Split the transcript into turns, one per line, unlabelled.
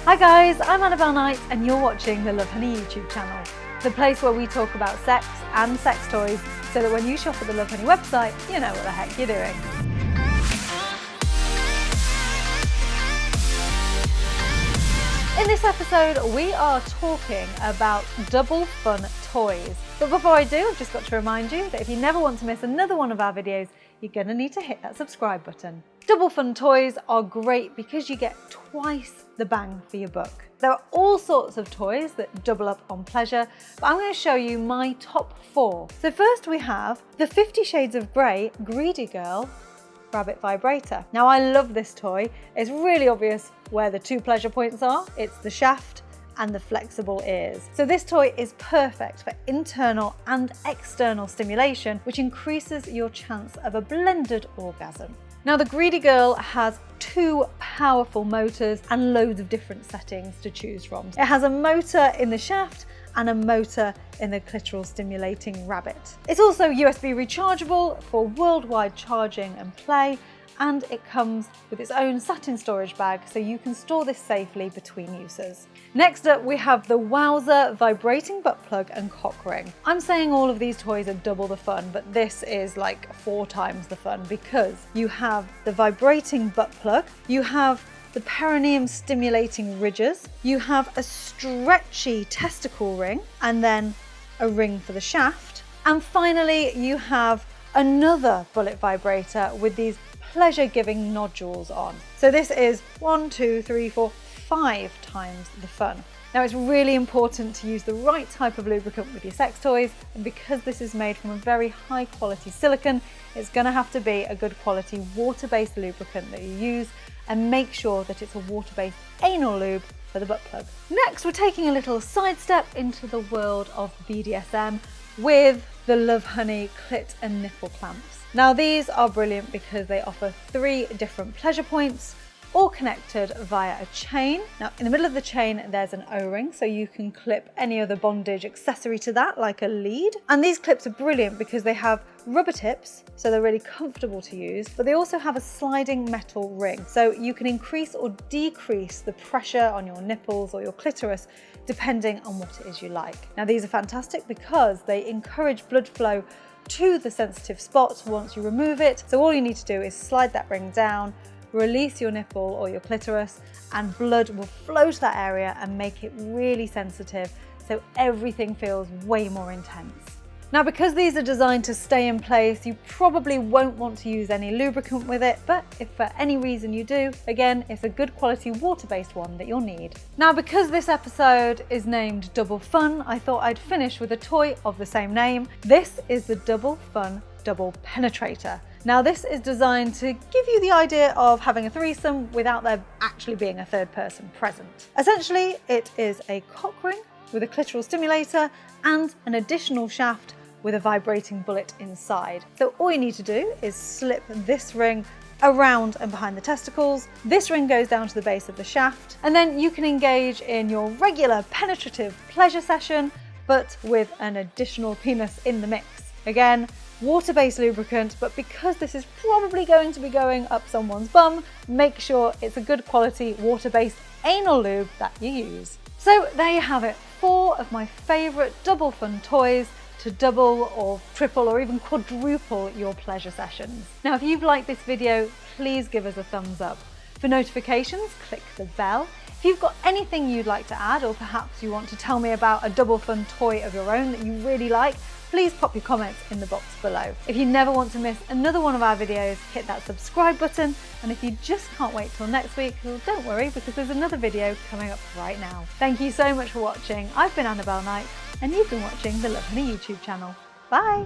Hi guys, I'm Annabelle Knight and you're watching the Lovehoney YouTube channel, the place where we talk about sex and sex toys so that when you shop at the Lovehoney website, you know what the heck you're doing. In this episode, we are talking about double fun toys. But before I do, I've just got to remind you that if you never want to miss another one of our videos, you're going to need to hit that subscribe button. Double fun toys are great because you get twice the bang for your buck. There are all sorts of toys that double up on pleasure, but I'm going to show you my top 4. So first we have the 50 Shades of Grey Greedy Girl Rabbit Vibrator. Now I love this toy. It's really obvious where the 2 pleasure points are. It's the shaft and the flexible ears. So this toy is perfect for internal and external stimulation, which increases your chance of a blended orgasm. Now the Greedy Girl has 2 powerful motors and loads of different settings to choose from. It has a motor in the shaft and a motor in the clitoral stimulating rabbit. It's also USB rechargeable for worldwide charging and play, and it comes with its own satin storage bag so you can store this safely between uses. Next up we have the Wowzer vibrating butt plug and cock ring. I'm saying all of these toys are double the fun, but this is like 4 times the fun because you have the vibrating butt plug, you have the perineum stimulating ridges, you have a stretchy testicle ring, and then a ring for the shaft, and finally you have another bullet vibrator with these pleasure-giving nodules on. So this is 1, 2, 3, 4, 5 times the fun. Now it's really important to use the right type of lubricant with your sex toys, and because this is made from a very high quality silicone, it's going to have to be a good quality water-based lubricant that you use, and make sure that it's a water-based anal lube for the butt plug. Next, we're taking a little sidestep into the world of BDSM with the Lovehoney clit and nipple clamps. Now these are brilliant because they offer 3 different pleasure points, all connected via a chain. Now in the middle of the chain there's an O-ring, so you can clip any other bondage accessory to that, like a lead. And these clips are brilliant because they have rubber tips, so they're really comfortable to use, but they also have a sliding metal ring, so you can increase or decrease the pressure on your nipples or your clitoris depending on what it is you like. Now these are fantastic because they encourage blood flow to the sensitive spot once you remove it. So all you need to do is slide that ring down, release your nipple or your clitoris, and blood will flow to that area and make it really sensitive, so everything feels way more intense. Now because these are designed to stay in place, you probably won't want to use any lubricant with it, but if for any reason you do, again, it's a good quality water-based one that you'll need. Now because this episode is named Double Fun, I thought I'd finish with a toy of the same name. This is the Double Fun Double Penetrator. Now this is designed to give you the idea of having a threesome without there actually being a third person present. Essentially, it is a cock ring with a clitoral stimulator and an additional shaft with a vibrating bullet inside. So all you need to do is slip this ring around and behind the testicles. This ring goes down to the base of the shaft, and then you can engage in your regular penetrative pleasure session, but with an additional penis in the mix. Again, water-based lubricant, but because this is probably going to be going up someone's bum, make sure it's a good quality water-based anal lube that you use. So there you have it, 4 of my favourite double fun toys to double or triple or even quadruple your pleasure sessions. Now if you've liked this video, please give us a thumbs up. For notifications, click the bell. If you've got anything you'd like to add, or perhaps you want to tell me about a double fun toy of your own that you really like, please pop your comments in the box below. If you never want to miss another one of our videos, hit that subscribe button. And if you just can't wait till next week, well, don't worry, because there's another video coming up right now. Thank you so much for watching. I've been Annabelle Knight, and you've been watching the Lovehoney YouTube channel. Bye.